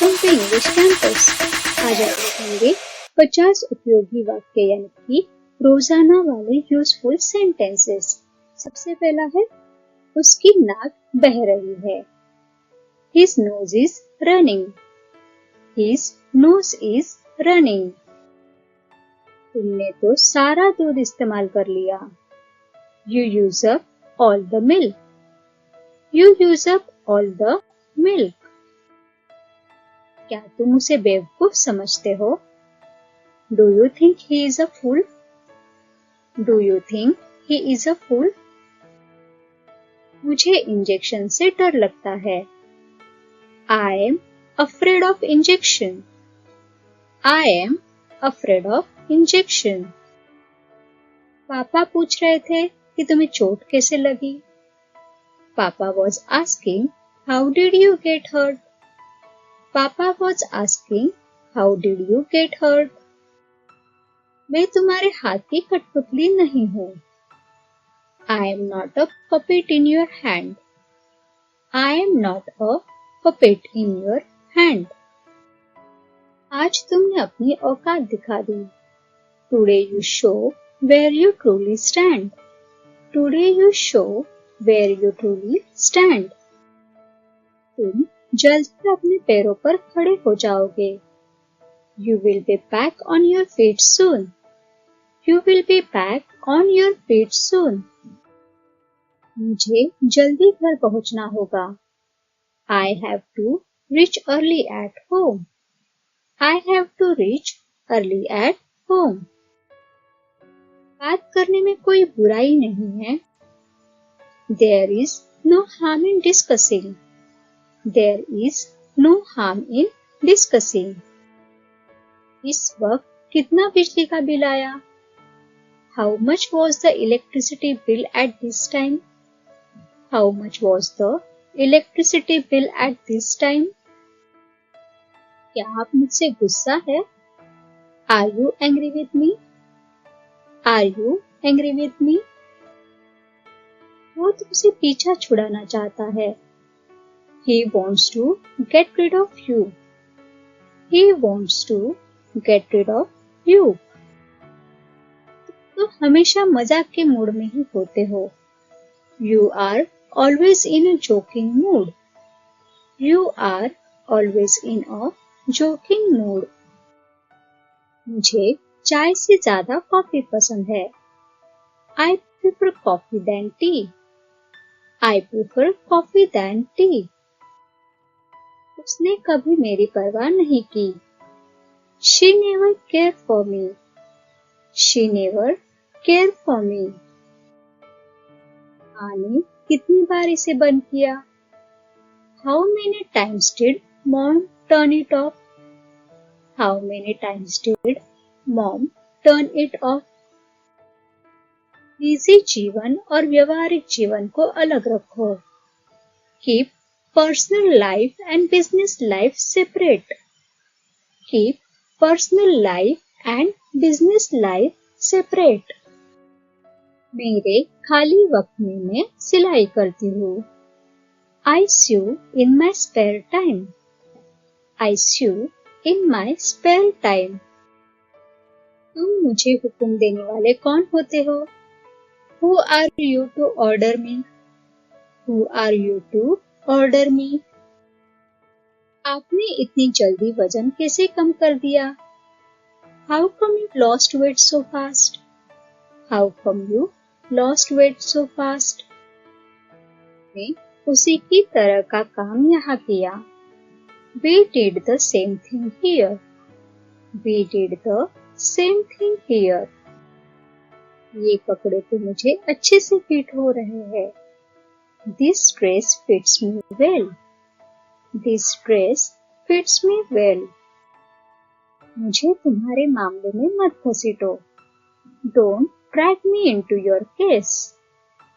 Welcome to English campus. आज आप सीखेंगे 50 उपयोगी वाक्य यानी कि रोजाना वाले यूजफुल सेंटेंसेस। सबसे पहला है, उसकी नाक बह रही है। His nose is running. His nose is running. तुमने तो सारा दूध इस्तेमाल कर लिया। You use up all the milk. You use up all the milk. क्या तुम उसे बेवकूफ समझते हो? Do you think he is a fool? Do you think he is a fool? मुझे इंजेक्शन से डर लगता है। I am afraid of injection. I am afraid of injection. पापा पूछ रहे थे कि तुम्हें चोट कैसे लगी? Papa was asking, how did you get hurt? Papa was asking, how did you get hurt? मैं तुम्हारे हाथ की कठपुतली नहीं हूँ। I am not a puppet in your hand. I am not a puppet in your hand. आज तुमने अपनी औकात दिखा दी। Today you show where you truly stand. Today you show where you truly stand. तुम जल्द ही अपने पैरों पर खड़े हो जाओगे। You will be back on your feet soon. You will be back on your feet soon. मुझे जल्दी घर पहुंचना होगा। I have to reach early at home. I have to reach early at home. बात करने में कोई बुराई नहीं है। There is no harm in discussing. There is no harm in discussing. इस वक्त कितना बिजली का बिल आया? How much was the electricity bill at this time? How much was the electricity bill at this time? क्या आप मुझसे गुस्सा है? Are you angry with me? Are you angry with me? वो तुमसे पीछा छुड़ाना चाहता है। He wants to get rid of you. He wants to get rid of you. तो हमेशा मजाक के मूड में ही होते हो। You are always in a joking mood. You are always in a joking mood. मुझे चाय से ज्यादा कॉफी पसंद है। I prefer coffee than tea. I prefer coffee than tea. उसने कभी मेरी परवाह नहीं की। She never cared for me. She never cared for me. माँ ने कितनी बार इसे बंद किया? How many times did mom turn it off? How many times did mom turn it off? निजी जीवन और व्यवहारिक जीवन को अलग रखो। Keep personal life and business life separate. Keep personal life and business life separate. मेरे खाली वक्त में मैं सिलाई करती हूँ। I sew in my spare time. I sew in my spare time. तुम मुझे हुक्म देने वाले कौन होते हो? Who are you to order me? Who are you to order me? आपने इतनी जल्दी वजन कैसे कम कर दिया? How come you lost weight so fast? How come you lost weight so fast? ने उसी की तरह का काम यहाँ किया। We did the same thing here. We did the same thing here. ये कपड़े तो मुझे अच्छे से फिट हो रहे हैं। This dress fits me well. This dress fits me well. मुझे तुम्हारे मामले में मत घसीटो। Don't drag me into your case.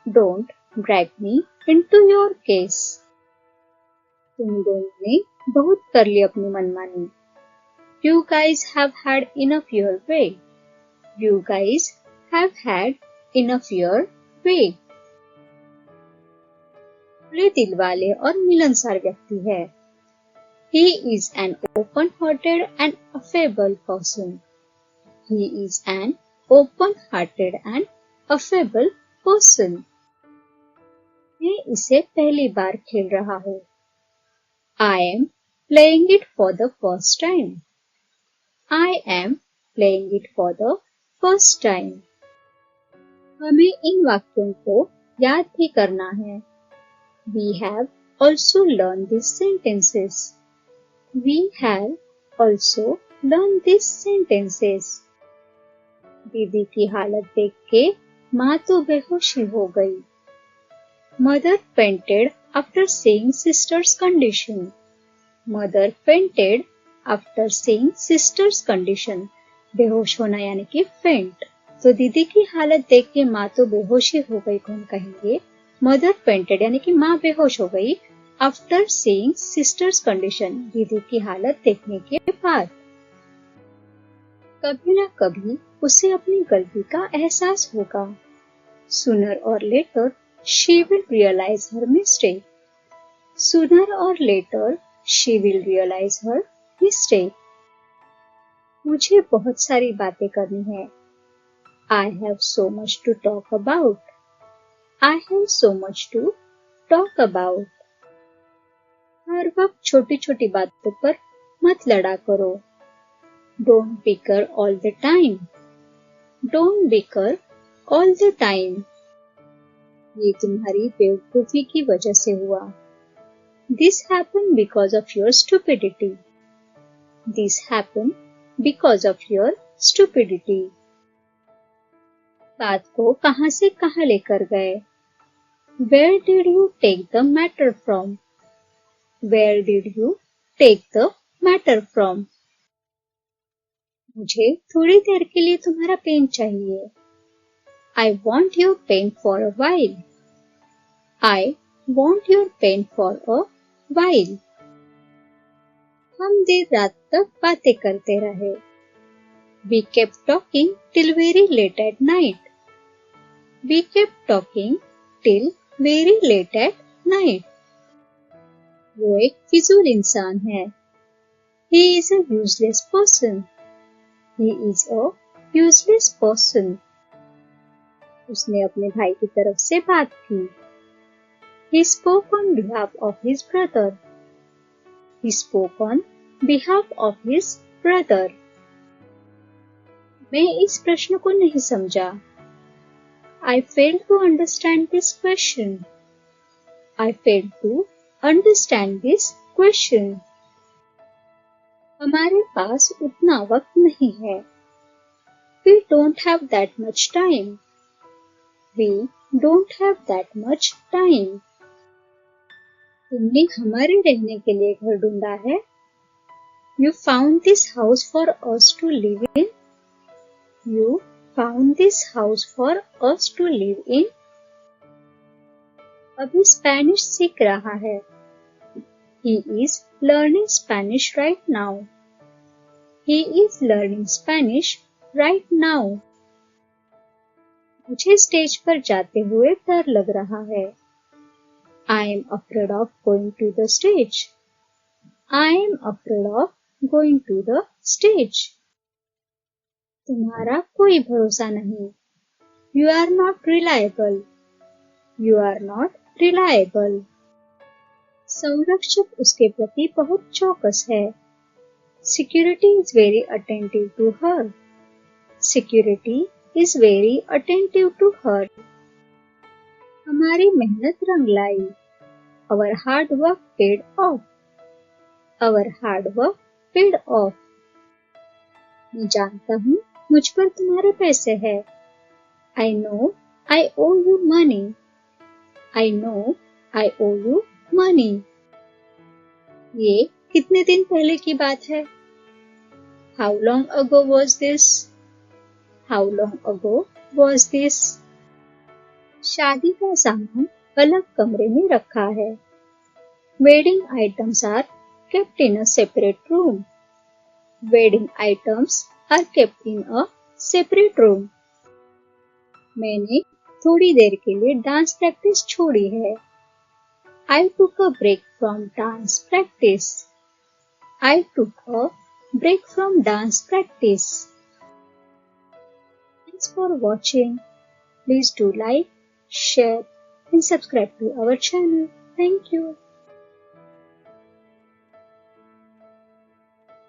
Don't drag me into your case. तुम दोनों ने बहुत कर ली अपनी मनमानी। You guys have had enough your way. You guys have had enough your way. खुले दिल वाले और मिलनसार व्यक्ति है। He is an open-hearted and affable person. He is an open-hearted and affable person. मैं इसे पहली बार खेल रहा हूँ. I am playing it for the first time. I am playing it for the first time. हमें इन वाक्यों को याद भी करना है. We have also learned these sentences. We have also learned these sentences. दीदी की हालत देख के माँ तो बेहोश ही हो गई. Mother fainted after seeing sister's condition. Mother fainted after seeing sister's condition. बेहोश होना यानी कि faint. तो दीदी की हालत देख के माँ तो बेहोश ही हो गई को हम कहेंगे मदर फेंटेड यानी कि माँ बेहोश हो गई आफ्टर सीइंग सिस्टर्स कंडीशन दीदी की हालत देखने के बाद. कभी ना कभी उसे अपनी गलती का एहसास होगा. Sooner or later she will realize her mistake. Sooner or later she will realize her mistake. मुझे बहुत सारी बातें करनी है. I have so much to talk about. I have so much to talk about. हर वक्त छोटी छोटी बातों पर मत लड़ा करो. Don't bicker all the time. Don't bicker all the time. ये तुम्हारी बेवकूफी की वजह से हुआ. This happened because of your stupidity. This happened because of your stupidity. बात को कहां से कहां लेकर गए. Where did you take the matter from? Where did you take the matter from? मुझे थोड़ी देर के लिए तुम्हारा पेन चाहिए. I want your pen for a while. I want your pen for a while. हम देर रात तक बातें करते रहे. We kept talking till very late at night. We kept talking till very late at night. वो एक फिजूल इंसान है. He is a useless person. He is a useless person. उसने अपने भाई की तरफ से बात की. He spoke on behalf of his brother. He spoke on behalf of his brother. मैं इस प्रश्न को नहीं समझा. I failed to understand this question. I failed to understand this question. हमारे पास उतना वक्त नहीं है. We don't have that much time. We don't have that much time. तुमने हमारे रहने के लिए घर ढूंढा है. You found this house for us to live in. You found this house for us to live in. अभी स्पेनिश सीख रहा है. He is learning Spanish right now. He is learning Spanish right now. मुझे stage पर जाते हुए डर लग रहा है. I am afraid of going to the stage. I am afraid of going to the stage. तुम्हारा कोई भरोसा नहीं. You are not reliable. You are not reliable. संरक्षक उसके प्रति बहुत चौकस है. Security is very attentive to her. Security is very attentive to her. हमारी मेहनत रंग लाई. Our hard work paid off. Our hard work paid off. मैं जानता हूँ मुझ पर तुम्हारे पैसे हैं. I know I owe you money. I know I owe you money. ये कितने दिन पहले की बात है. How long ago was this? How long ago was this? शादी का सामान अलग कमरे में रखा है. Wedding items are kept in a separate room. Wedding items are kept in a separate room. मैंने थोड़ी देर के लिए डांस प्रैक्टिस छोड़ी है. I took a break from dance practice. I took a break from dance practice. Thanks for watching. Please do like, share and subscribe to our channel. Thank you.